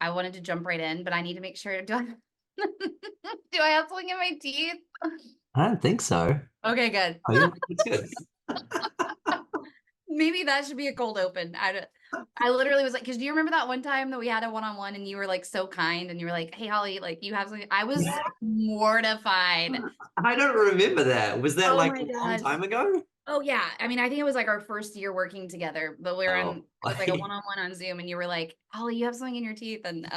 I wanted to jump right in, but I need to make sure. Do I have something in my teeth? I don't think so. Okay, good. Oh, yeah, it's good. Maybe that should be a cold open. I literally was like, because do you remember that one time that we had a one-on-one and you were like so kind and you were like, hey, Holly, like you have something. I was mortified. I don't remember that. Was that Oh like my a long gosh. time ago? Oh yeah. I mean, I think it was like our first year working together, but we were Oh, it was like a one-on-one on Zoom and you were like, Holly, you have something in your teeth. And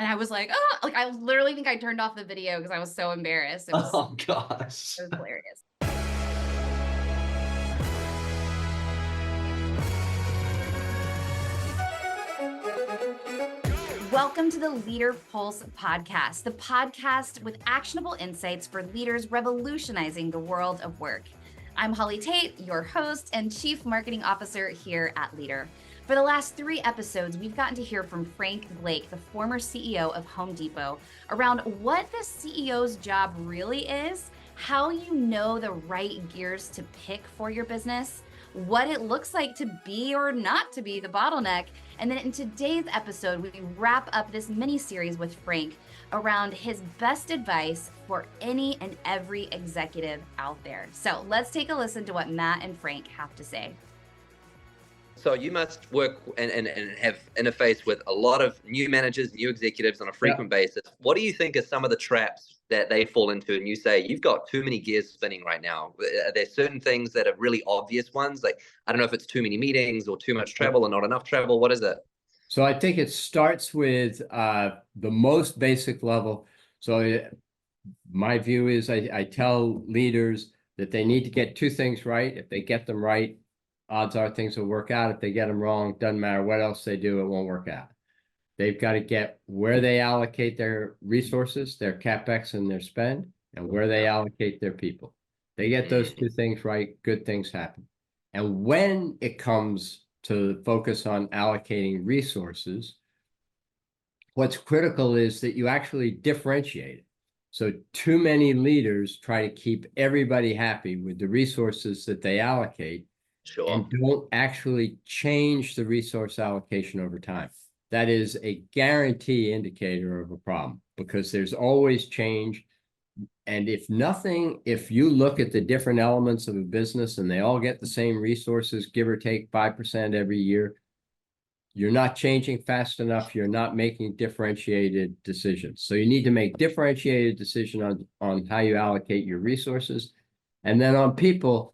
I was like, oh, like I literally think I turned off the video because I was so embarrassed. It oh gosh. was hilarious. Welcome to the Leader Pulse podcast, the podcast with actionable insights for leaders revolutionizing the world of work. I'm Holly Tate, your host and Chief Marketing Officer here at Leader. For the last 3 episodes, we've gotten to hear from Frank Blake, the former CEO of Home Depot, around what the CEO's job really is, how you know the right gears to pick for your business, what it looks like to be or not to be the bottleneck. And then in today's episode, we wrap up this mini-series with Frank around his best advice for any and every executive out there. So let's take a listen to what Matt and Frank have to say. So you must work and have interface with a lot of new managers, new executives on a frequent basis. What do you think are some of the traps that they fall into? And you say, you've got too many gears spinning right now. Are there certain things that are really obvious ones? Like, I don't know if it's too many meetings or too much travel or not enough travel. What is it? So I think it starts with the most basic level. So my view is I tell leaders that they need to get 2 things right. If they get them right, odds are things will work out. If they get them wrong, doesn't matter what else they do, it won't work out. They've got to get where they allocate their resources, their CapEx and their spend, and where they allocate their people. They get those 2 things right, good things happen. And when it comes to focus on allocating resources, what's critical is that you actually differentiate it. So too many leaders try to keep everybody happy with the resources that they allocate. Sure. And don't actually change the resource allocation over time. That is a guarantee indicator of a problem because there's always change. And if you look at the different elements of a business and they all get the same resources, give or take 5% every year, you're not changing fast enough. You're not making differentiated decisions. So you need to make differentiated decision on how you allocate your resources. And then on people,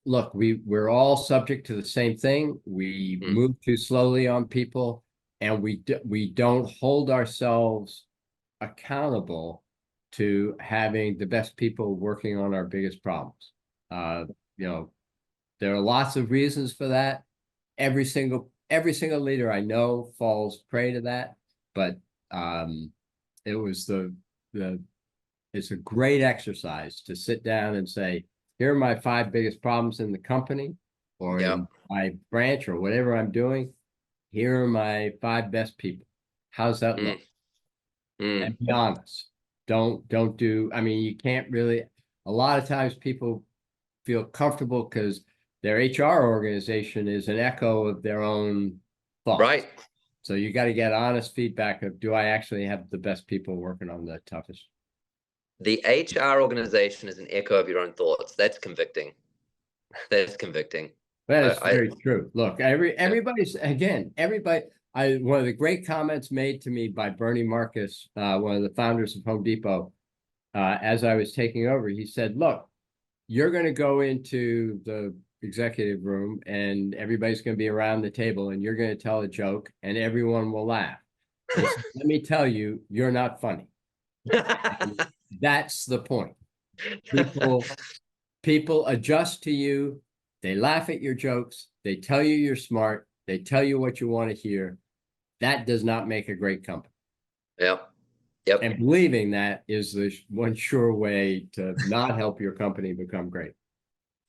look, we're all subject to the same thing. We move too slowly on people, and we don't hold ourselves accountable to having the best people working on our biggest problems. There are lots of reasons for that. Every single leader I know falls prey to that, but it's a great exercise to sit down and say, here are my 5 biggest problems in the company or in my branch or whatever I'm doing. Here are my 5 best people. How's that look? And be honest. Don't do, I mean, you can't really, a lot of times people feel comfortable because their HR organization is an echo of their own thoughts. Right. So you got to get honest feedback of, do I actually have the best people working on the toughest? The HR organization is an echo of your own thoughts. That's convicting. That's convicting. That is very true. Look, everybody. One of the great comments made to me by Bernie Marcus, one of the founders of Home Depot, as I was taking over, he said, look, you're going to go into the executive room and everybody's going to be around the table and you're going to tell a joke and everyone will laugh. He said, let me tell you, you're not funny. That's the point. People adjust to you. They laugh at your jokes. They tell you you're smart. They tell you what you want to hear. That does not make a great company. Yep. And believing that is the one sure way to not help your company become great.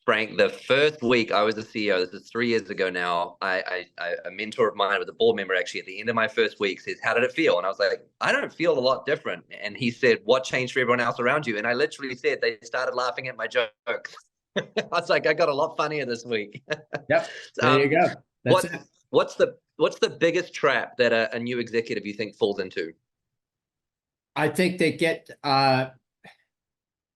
Frank, the first week I was a CEO, this is 3 years ago now, a mentor of mine with a board member actually at the end of my first week says, how did it feel? And I was like, I don't feel a lot different. And he said, what changed for everyone else around you? And I literally said, they started laughing at my jokes. I was like, I got a lot funnier this week. Yep, there you go. What's the what's the biggest trap that a new executive you think falls into? I think they get, there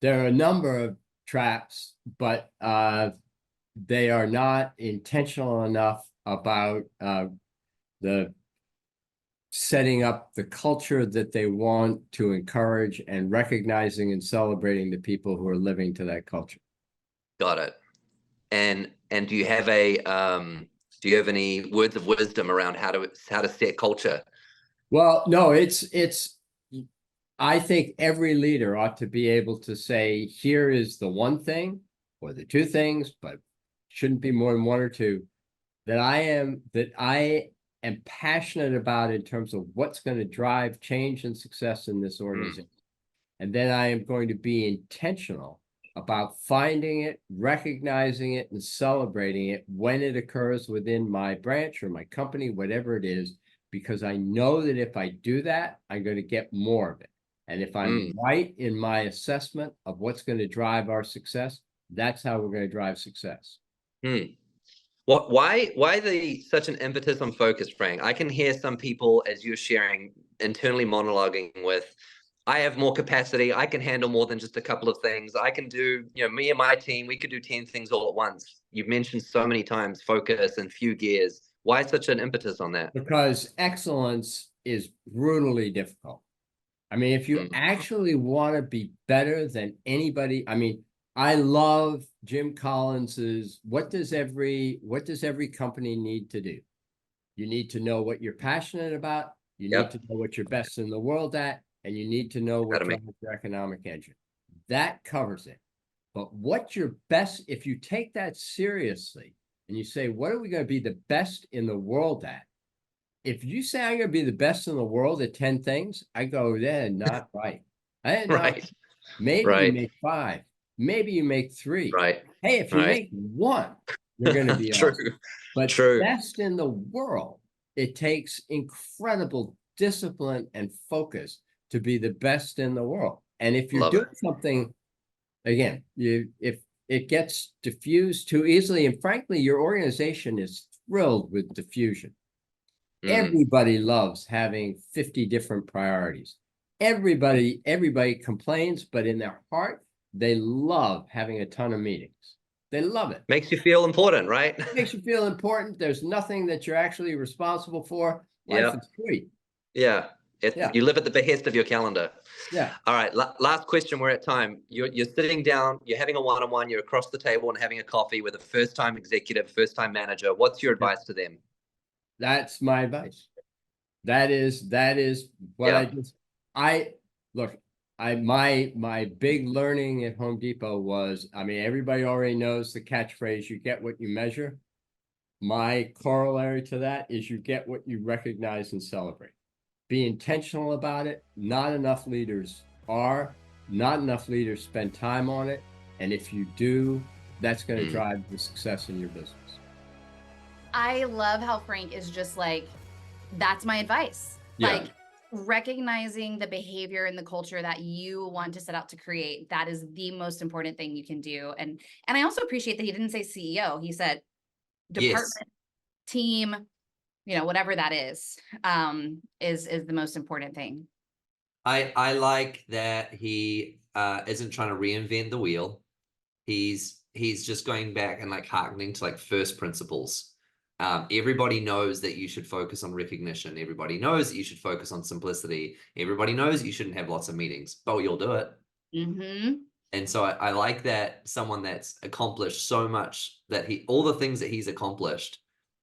are a number of traps, but they are not intentional enough about the setting up the culture that they want to encourage and recognizing and celebrating the people who are living to that culture. Got it. And do you have any words of wisdom around how to set culture? Well, no, I think every leader ought to be able to say, here is the one thing or the two things, but shouldn't be more than one or two that I am passionate about in terms of what's going to drive change and success in this organization. And then I am going to be intentional about finding it, recognizing it, and celebrating it when it occurs within my branch or my company, whatever it is, because I know that if I do that, I'm going to get more of it. And if I'm right in my assessment of what's going to drive our success, that's how we're going to drive success. Why such an impetus on focus, Frank? I can hear some people, as you're sharing, internally monologuing with, I have more capacity. I can handle more than just a couple of things. I can do, me and my team, we could do 10 things all at once. You've mentioned so many times focus and few gears. Why such an impetus on that? Because excellence is brutally difficult. I mean, if you actually want to be better than anybody, I mean, I love Jim Collins's, what does every company need to do? You need to know what you're passionate about. You need to know what you're best in the world at, and you need to know what drives your economic engine. That covers it. But what you're best, if you take that seriously and you say, what are we going to be the best in the world at? If you say I'm going to be the best in the world at 10 things, I go, not right. Right. Maybe you make 5. Maybe you make 3. Right. Hey, if you make 1, you're going to be true. awesome. But best in the world, it takes incredible discipline and focus to be the best in the world. And if you're doing something, again, if it gets diffused too easily, and frankly, your organization is thrilled with diffusion. Everybody loves having 50 different priorities. Everybody complains, but in their heart, they love having a ton of meetings. They love it. Makes you feel important, right? Makes you feel important. There's nothing that you're actually responsible for. Life is sweet. Yeah. You live at the behest of your calendar. Yeah. All right. Last question. We're at time. You're sitting down, you're having a one-on-one, you're across the table and having a coffee with a first-time executive, first-time manager. What's your advice to them? That's my advice. That is what my big learning at Home Depot was, I mean, everybody already knows the catchphrase, you get what you measure. My corollary to that is you get what you recognize and celebrate. Be intentional about it. Not enough leaders spend time on it. And if you do, that's going to drive the success in your business. I love how Frank is just like, that's my advice. Like recognizing the behavior and the culture that you want to set out to create. That is the most important thing you can do. And I also appreciate that he didn't say CEO. He said department, team, whatever that is the most important thing. I like that he isn't trying to reinvent the wheel. He's just going back and like hearkening to like first principles. Everybody knows that you should focus on recognition. Everybody knows that you should focus on simplicity. Everybody knows that you shouldn't have lots of meetings, but you'll do it. And so I like that someone that's accomplished so much that all the things that he's accomplished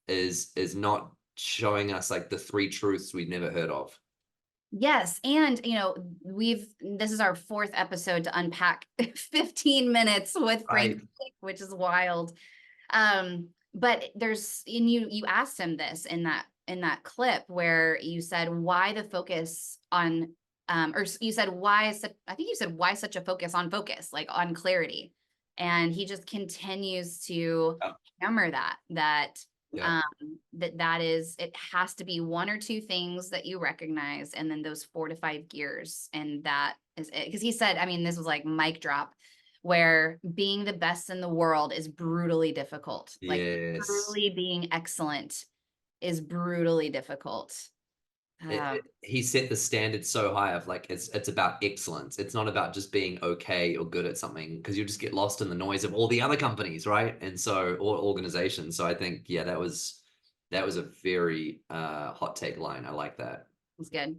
is not showing us like the 3 truths we've never heard of. Yes. And, this is our 4th episode to unpack 15 minutes with Frank, which is wild. But you asked him this in that clip where you said, why the focus on, or you said, why such a focus on focus, like on clarity. And he just continues to hammer that is, it has to be 1 or 2 things that you recognize, and then those 4 to 5 gears. And that is it. Because he said, this was like mic drop, where being the best in the world is brutally difficult. Like truly being excellent is brutally difficult. He set the standard so high of like, it's about excellence. It's not about just being okay or good at something, because you just get lost in the noise of all the other companies, right? And so, or organizations. So I think, yeah, that was a very hot take line. I like that. That's good.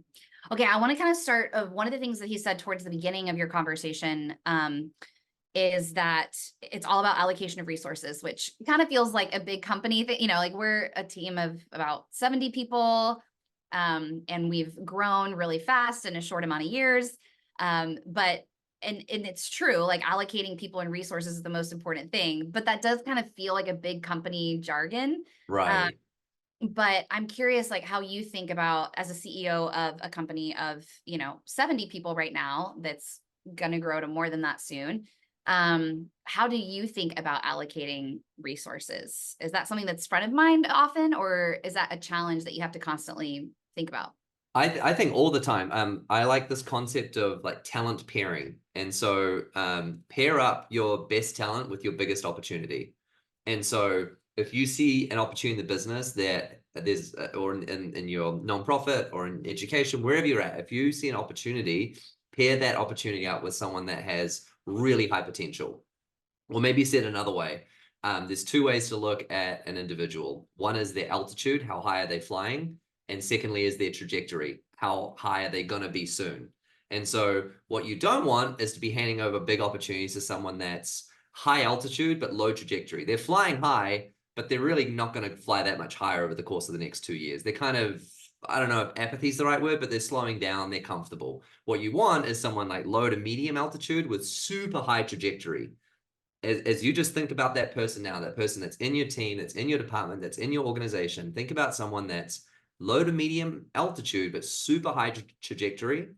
Okay, I want to kind of start of one of the things that he said towards the beginning of your conversation, is that it's all about allocation of resources, which kind of feels like a big company that, like we're a team of about 70 people, and we've grown really fast in a short amount of years. But it's true, like allocating people and resources is the most important thing, but that does kind of feel like a big company jargon. Right. But I'm curious, like how you think about, as a CEO of a company of, 70 people right now, that's going to grow to more than that soon. How do you think about allocating resources? Is that something that's front of mind often, or is that a challenge that you have to constantly think about? I think all the time. I like this concept of like talent pairing. And so pair up your best talent with your biggest opportunity. And so if you see an opportunity in the business that there's, or in your nonprofit or in education, wherever you're at, if you see an opportunity, pair that opportunity up with someone that has really high potential. Or maybe said another way, there's two ways to look at an individual. One is their altitude, how high are they flying? And secondly is their trajectory, how high are they going to be soon? And so what you don't want is to be handing over big opportunities to someone that's high altitude but low trajectory. They're flying high, but they're really not going to fly that much higher over the course of the next 2 years. They're kind of, I don't know if apathy is the right word, but they're slowing down, they're comfortable. What you want is someone like low to medium altitude with super high trajectory. As you just think about that person now, that person that's in your team, that's in your department, that's in your organization, think about someone that's low to medium altitude, but super high trajectory.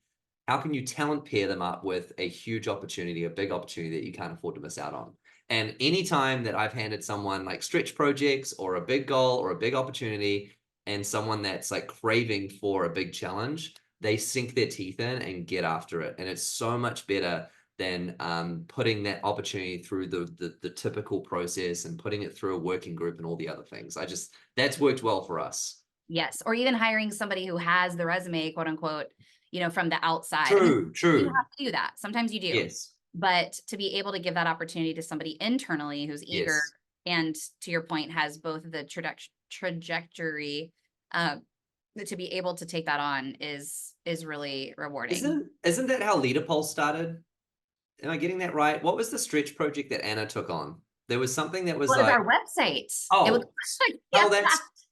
How can you talent pair them up with a huge opportunity, a big opportunity that you can't afford to miss out on? And anytime that I've handed someone like stretch projects or a big goal or a big opportunity, and someone that's like craving for a big challenge, they sink their teeth in and get after it. And it's so much better than putting that opportunity through the typical process and putting it through a working group and all the other things. That's worked well for us. Yes. Or even hiring somebody who has the resume, quote unquote, from the outside. True. You have to do that. Sometimes you do. Yes. But to be able to give that opportunity to somebody internally who's eager, Yes. and to your point, has both the trajectory, to be able to take that on is really rewarding. Isn't that how Leadr started? Am I getting that right? What was the stretch project that Anna took on? There was something that was Well, like, our website. oh, It was,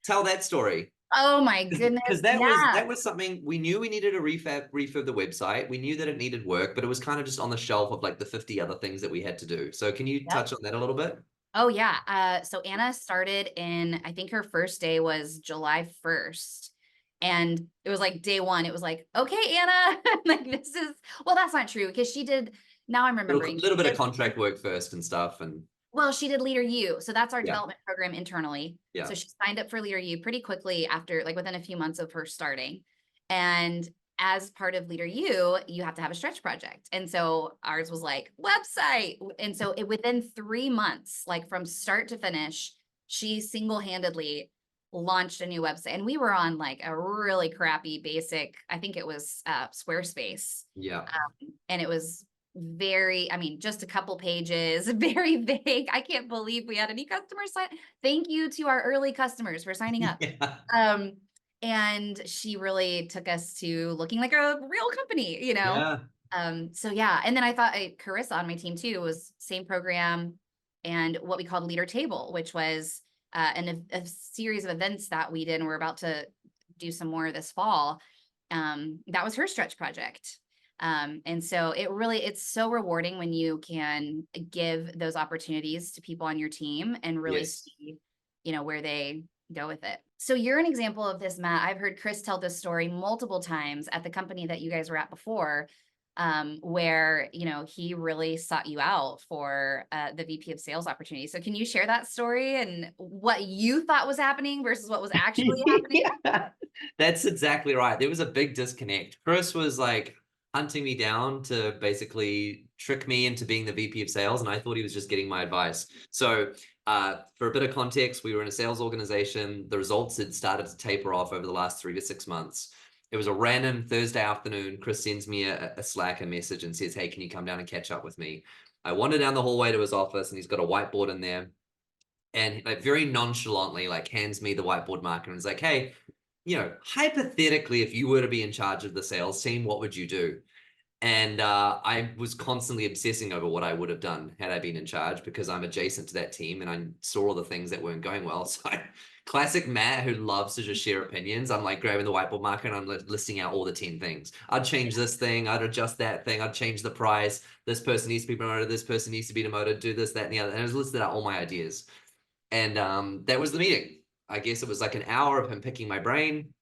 tell that story. Oh my goodness. Because that was something we knew we needed to refurb the website. We knew that it needed work, but it was kind of just on the shelf of like the 50 other things that we had to do. So can you touch on that a little bit? Oh yeah. So Anna started I think her first day was July 1st. And it was like day one, it was like, okay, Anna, like well, that's not true, because she did, now I'm remembering. A little bit of contract work first and stuff. Well, she did Leadr U. So that's our development program internally. Yeah. So she signed up for Leadr U pretty quickly after, like within a few months of her starting. And as part of Leadr U, you have to have a stretch project. And so ours was like website. And so within 3 months, like from start to finish, she single-handedly launched a new website. And we were on like a really crappy basic, I think it was Squarespace. Yeah. And it was just a couple pages, very vague. I can't believe we had any customers sign. Thank you to our early customers for signing up. Yeah. And she really took us to looking like a real company, Yeah. So yeah. And then I thought Carissa on my team too was same program, and what we called Leadr Table, which was a series of events that we did, and we're about to do some more this fall. That was her stretch project. And so it's so rewarding when you can give those opportunities to people on your team and really see, where they go with it. So you're an example of this, Matt. I've heard Chris tell this story multiple times at the company that you guys were at before, where, he really sought you out for the VP of sales opportunity. So can you share that story and what you thought was happening versus what was actually happening? Yeah, that's exactly right. There was a big disconnect. Chris was like, hunting me down to basically trick me into being the VP of sales. And I thought he was just getting my advice. So for a bit of context, we were in a sales organization. The results had started to taper off over the last 3 to 6 months. It was a random Thursday afternoon. Chris sends me a Slack, a message, and says, hey, can you come down and catch up with me? I wander down the hallway to his office, and he's got a whiteboard in there. And like very nonchalantly, like hands me the whiteboard marker and is like, hey, hypothetically, if you were to be in charge of the sales team, what would you do? And I was constantly obsessing over what I would have done had I been in charge, because I'm adjacent to that team and I saw all the things that weren't going well. So classic Matt, who loves to just share opinions. I'm like grabbing the whiteboard marker and I'm listing out all the 10 things. I'd change this thing. I'd adjust that thing. I'd change the price. This person needs to be promoted. This person needs to be demoted. Do this, that, and the other. And I was listed out all my ideas. And that was the meeting. I guess it was like an hour of him picking my brain.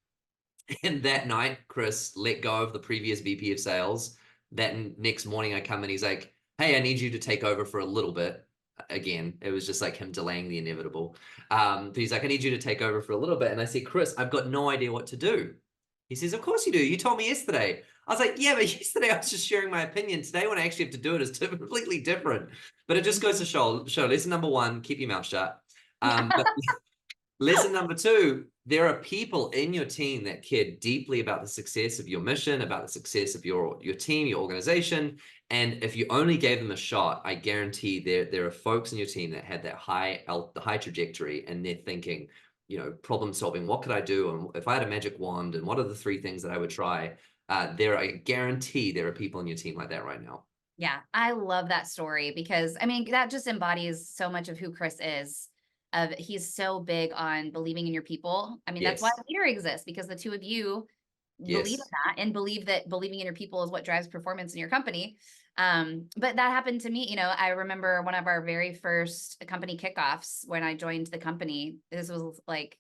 And that night, Chris let go of the previous VP of sales. That next morning I come in, he's like, hey, I need you to take over for a little bit. Again, it was just like him delaying the inevitable. But he's like, I need you to take over for a little bit. And I said, Chris, I've got no idea what to do. He says, of course you do. You told me yesterday. I was like, yeah, but yesterday I was just sharing my opinion. Today, when I actually have to do it, is completely different. But it just goes to show lesson number one, keep your mouth shut. But lesson number two, there are people in your team that care deeply about the success of your mission, about the success of your team, your organization. And if you only gave them a shot, I guarantee there are folks in your team that had that high trajectory, and they're thinking, problem solving, what could I do? And if I had a magic wand, and what are the 3 things that I would try? I guarantee there are people in your team like that right now. Yeah, I love that story, because I mean, that just embodies so much of who Chris is. He's so big on believing in your people. I mean, that's why Leadr exists, because the two of you believe in that and believe that believing in your people is what drives performance in your company. But that happened to me. I remember one of our very first company kickoffs when I joined the company. This was like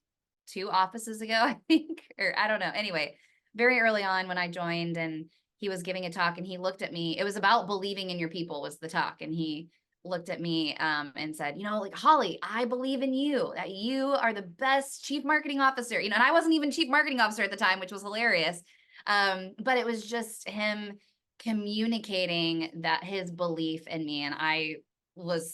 2 offices ago, I think, or I don't know. Anyway, very early on when I joined, and he was giving a talk, and he looked at me. It was about believing in your people was the talk. And he looked at me and said, like, Holly, I believe in you, that you are the best chief marketing officer, and I wasn't even chief marketing officer at the time, which was hilarious. But it was just him communicating that his belief in me. And I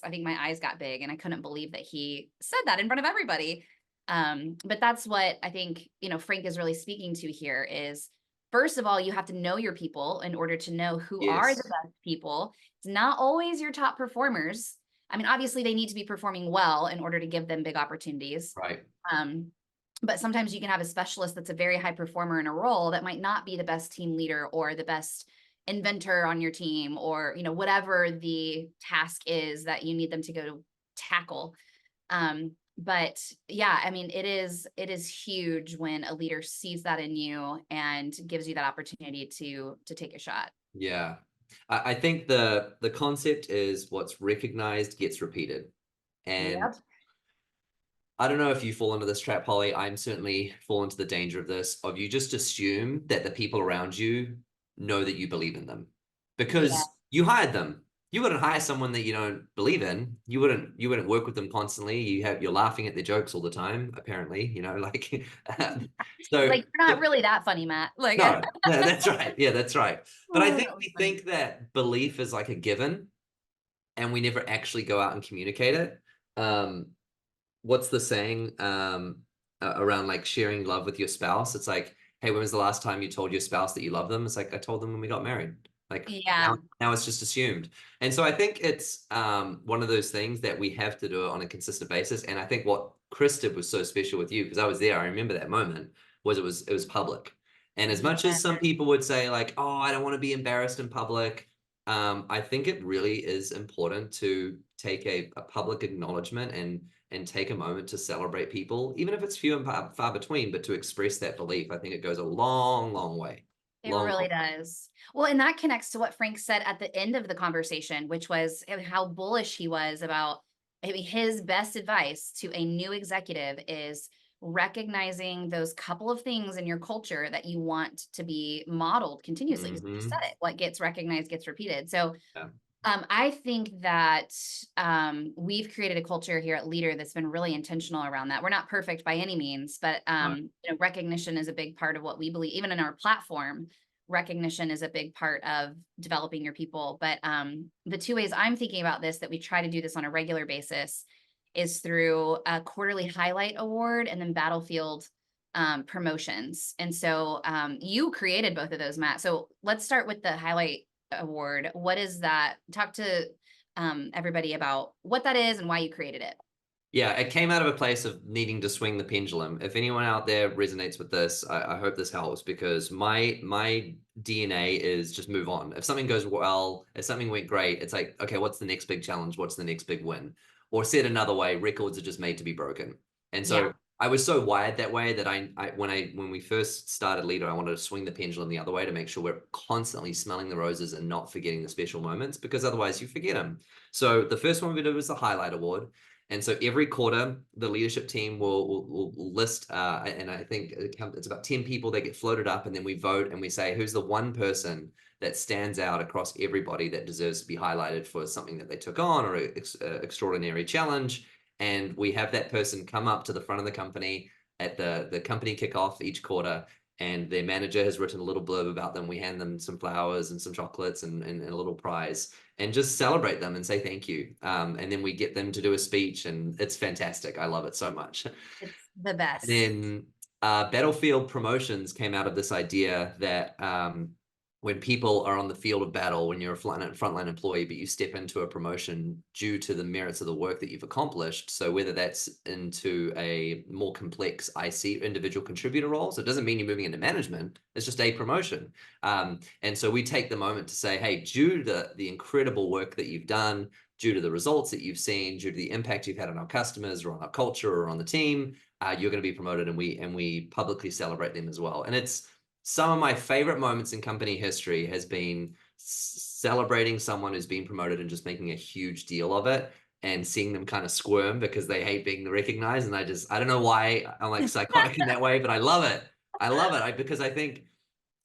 think my eyes got big, and I couldn't believe that he said that in front of everybody. But that's what I think, Frank is really speaking to here is, first of all, you have to know your people in order to know who are the best people. It's not always your top performers. I mean, obviously they need to be performing well in order to give them big opportunities. Right. But sometimes you can have a specialist that's a very high performer in a role that might not be the best team leader or the best inventor on your team, or, whatever the task is that you need them to go tackle. But yeah, I mean, it is huge when a leader sees that in you and gives you that opportunity to take a shot. Yeah. I think the concept is what's recognized gets repeated. And I don't know if you fall into this trap, Holly. I'm certainly fall into the danger of this, of you just assume that the people around you know that you believe in them because you hired them. You wouldn't hire someone that you don't believe in. You wouldn't work with them constantly. You're laughing at their jokes all the time, apparently, so like, you're not really that funny, Matt. Like, no, that's right. Yeah, that's right. But I think we think that belief is like a given, and we never actually go out and communicate it. What's the saying around like sharing love with your spouse? It's like, hey, when was the last time you told your spouse that you love them? It's like, I told them when we got married. Like, now it's just assumed. And so I think it's one of those things that we have to do it on a consistent basis. And I think what Chris did was so special with you, because I was there, I remember that moment, was it was public. And as much as some people would say like, oh, I don't want to be embarrassed in public, I think it really is important to take a public acknowledgement and take a moment to celebrate people, even if it's few and far between, but to express that belief. I think it goes a long, long way. It really does. Well, and that connects to what Frank said at the end of the conversation, which was how bullish he was about, I mean, his best advice to a new executive is recognizing those couple of things in your culture that you want to be modeled continuously. You said it, what gets recognized gets repeated. So I think that we've created a culture here at Leadr that's been really intentional around that. We're not perfect by any means, but recognition is a big part of what we believe. Even in our platform, recognition is a big part of developing your people. But the two ways I'm thinking about this, that we try to do this on a regular basis, is through a quarterly highlight award and then battlefield promotions. And so you created both of those, Matt. So let's start with the highlight award. What is that? Talk to everybody about what that is and why you created it. Yeah, it came out of a place of needing to swing the pendulum. If anyone out there resonates with this, I hope this helps, because my DNA is just move on. If something goes well, if something went great, it's like, okay, what's the next big challenge? What's the next big win? Or said another way, records are just made to be broken. And so I was so wired that way that when we first started Leadr, I wanted to swing the pendulum the other way to make sure we're constantly smelling the roses and not forgetting the special moments, because otherwise you forget them. So the first one we did was the highlight award. And so every quarter, the leadership team will list, and I think it's about 10 people that get floated up, and then we vote and we say, who's the one person that stands out across everybody that deserves to be highlighted for something that they took on, or an extraordinary challenge. And we have that person come up to the front of the company at the company kickoff each quarter, and their manager has written a little blurb about them. We hand them some flowers and some chocolates and a little prize, and just celebrate them and say thank you. And then we get them to do a speech, and it's fantastic. I love it so much. It's the best. And then battlefield promotions came out of this idea that when people are on the field of battle, when you're a frontline employee, but you step into a promotion due to the merits of the work that you've accomplished. So whether that's into a more complex IC individual contributor role, so it doesn't mean you're moving into management, it's just a promotion. And so we take the moment to say, hey, due to the incredible work that you've done, due to the results that you've seen, due to the impact you've had on our customers or on our culture or on the team, you're going to be promoted, and we publicly celebrate them as well. And it's some of my favorite moments in company history has been celebrating someone who's been promoted and just making a huge deal of it, and seeing them kind of squirm because they hate being recognized. And I don't know why I'm like psychotic in that way, but I love it. I love it because I think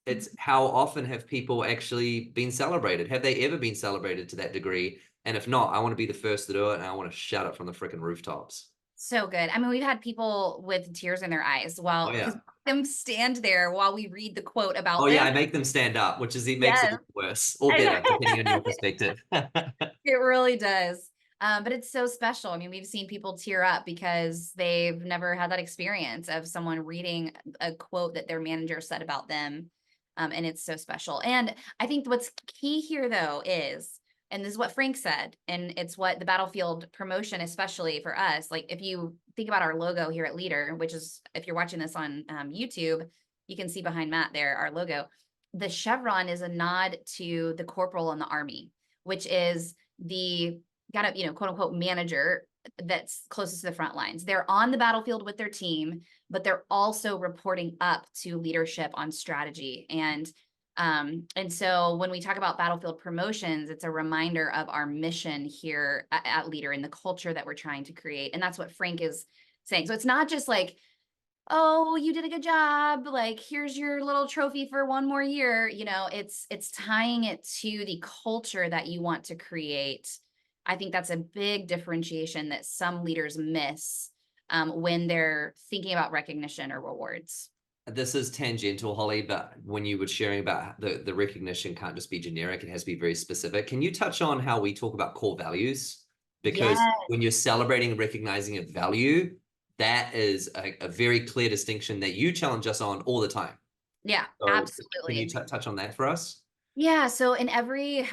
it's how often have people actually been celebrated? Have they ever been celebrated to that degree? And if not, I want to be the first to do it, and I want to shout it from the freaking rooftops. So good. I mean, we've had people with tears in their eyes while them stand there while we read the quote about them. Yeah, I make them stand up, which is makes it worse or better, depending on your perspective. It really does. But it's so special. I mean, we've seen people tear up because they've never had that experience of someone reading a quote that their manager said about them. And it's so special. And I think what's key here, though, is, and this is what Frank said, and it's what the battlefield promotion, especially for us, like if you think about our logo here at Leadr, which is, if you're watching this on YouTube, you can see behind Matt there, our logo. The chevron is a nod to the corporal in the Army, which is the quote unquote manager that's closest to the front lines. They're on the battlefield with their team, but they're also reporting up to leadership on strategy. And so when we talk about battlefield promotions, it's a reminder of our mission here at Leadr and the culture that we're trying to create. And that's what Frank is saying. So it's not just like, oh, you did a good job, like here's your little trophy for one more year. It's tying it to the culture that you want to create. I think that's a big differentiation that some leaders miss when they're thinking about recognition or rewards. This is tangential, Holly, but when you were sharing about the recognition can't just be generic, it has to be very specific. Can you touch on how we talk about core values? Because when you're celebrating and recognizing a value, that is a very clear distinction that you challenge us on all the time. Yeah, so absolutely. Can you touch on that for us? Yeah, so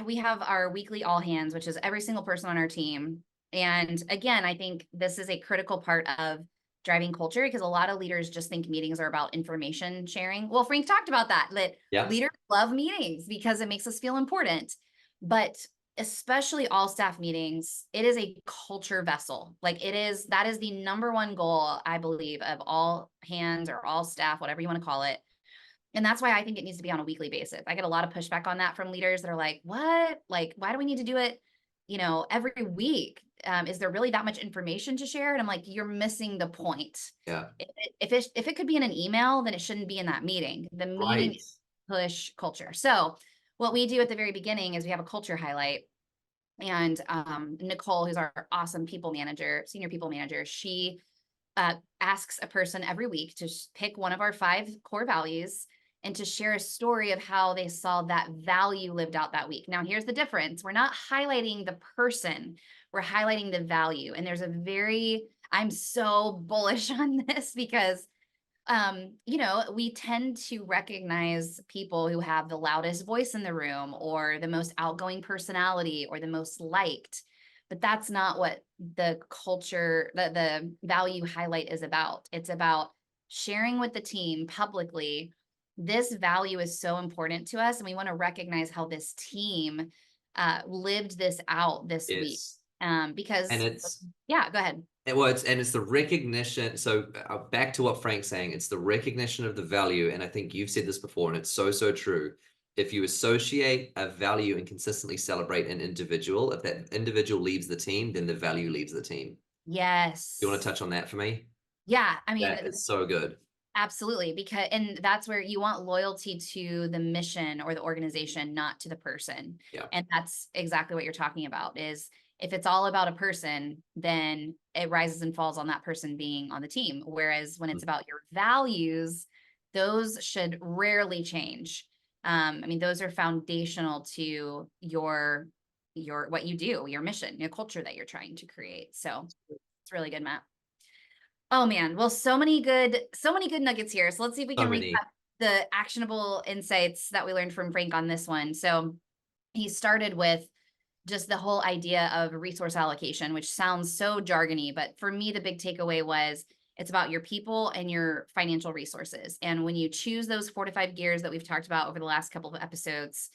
we have our weekly all hands, which is every single person on our team. And again, I think this is a critical part of driving culture, because a lot of leaders just think meetings are about information sharing. Well, Frank talked about that leaders love meetings because it makes us feel important. But especially all staff meetings, it is a culture vessel. That is the number one goal, I believe, of all hands or all staff, whatever you want to call it. And that's why I think it needs to be on a weekly basis. I get a lot of pushback on that from leaders that are like, what? Like, why do we need to do it, every week? Is there really that much information to share? And I'm like, you're missing the point. Yeah. If it could be in an email, then it shouldn't be in that meeting. The meeting is push culture. So what we do at the very beginning is we have a culture highlight. And Nicole, who's our awesome senior people manager, she asks a person every week to pick one of our 5 core values and to share a story of how they saw that value lived out that week. Now, here's the difference. We're not highlighting the person, we're highlighting the value. And I'm so bullish on this because, we tend to recognize people who have the loudest voice in the room or the most outgoing personality or the most liked, but that's not what the culture, the value highlight is about. It's about sharing with the team publicly. This value is so important to us, and we want to recognize how this team lived this out this week. Because, and it's yeah, go ahead. It's the recognition. So back to what Frank's saying, it's the recognition of the value. And I think you've said this before, and it's so, so true. If you associate a value and consistently celebrate an individual, if that individual leaves the team, then the value leaves the team. Yes. You want to touch on that for me? Yeah. I mean, that is so good. Absolutely. And that's where you want loyalty to the mission or the organization, not to the person. Yeah. And that's exactly what you're talking about is, if it's all about a person, then it rises and falls on that person being on the team. Whereas when it's about your values, those should rarely change. Those are foundational to your what you do, your mission, your culture that you're trying to create. So it's really good, Matt. Oh man, well, so many good nuggets here. So let's see if we can recap the actionable insights that we learned from Frank on this one. So he started with just the whole idea of resource allocation, which sounds so jargony, but for me, the big takeaway was it's about your people and your financial resources. And when you choose those 4 to 5 gears that we've talked about over the last couple of episodes,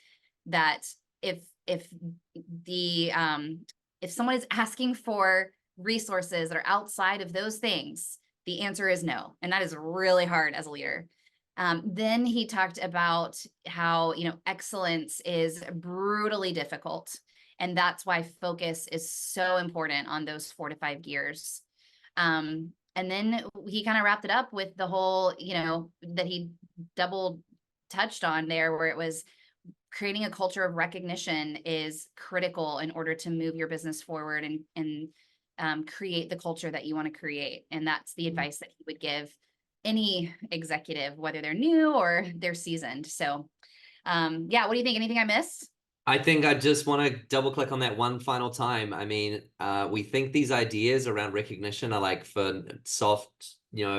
that if someone is asking for resources that are outside of those things, the answer is no. And that is really hard as a leader. Then he talked about how, excellence is brutally difficult. And that's why focus is so important on those 4 to 5 gears. And then he kind of wrapped it up with the whole, that he double touched on there, where it was creating a culture of recognition is critical in order to move your business forward and create the culture that you want to create. And that's the advice that he would give any executive, whether they're new or they're seasoned. So, what do you think? Anything I missed? I think I just want to double click on that one final time. I mean, we think these ideas around recognition are like for soft,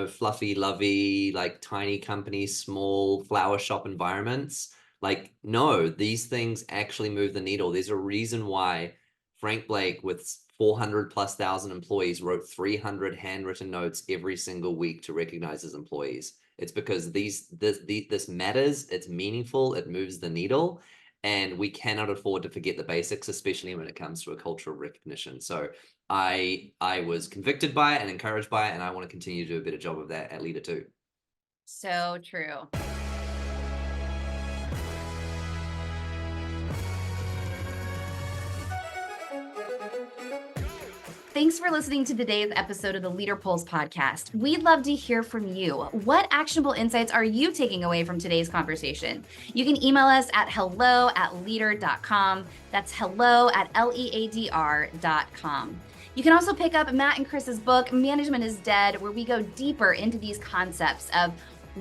fluffy, lovey, like tiny companies, small flower shop environments. Like, no, these things actually move the needle. There's a reason why Frank Blake, with 400,000+ employees, wrote 300 handwritten notes every single week to recognize his employees. It's because this matters. It's meaningful. It moves the needle. And we cannot afford to forget the basics, especially when it comes to a culture of recognition. So I was convicted by it and encouraged by it, and I want to continue to do a better job of that at Leadr too. So true. Thanks for listening to today's episode of the Leadr Pulse podcast. We'd love to hear from you. What actionable insights are you taking away from today's conversation? You can email us at hello@leadr.com. That's hello@leadr.com. You can also pick up Matt and Chris's book, Management is Dead, where we go deeper into these concepts of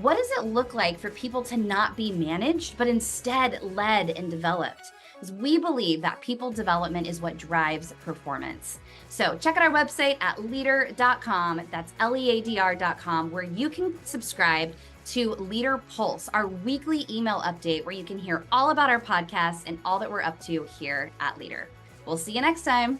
what does it look like for people to not be managed, but instead led and developed. Because we believe that people development is what drives performance. So check out our website at leadr.com, that's leadr.com, where you can subscribe to Leadr Pulse, our weekly email update where you can hear all about our podcasts and all that we're up to here at Leadr. We'll see you next time.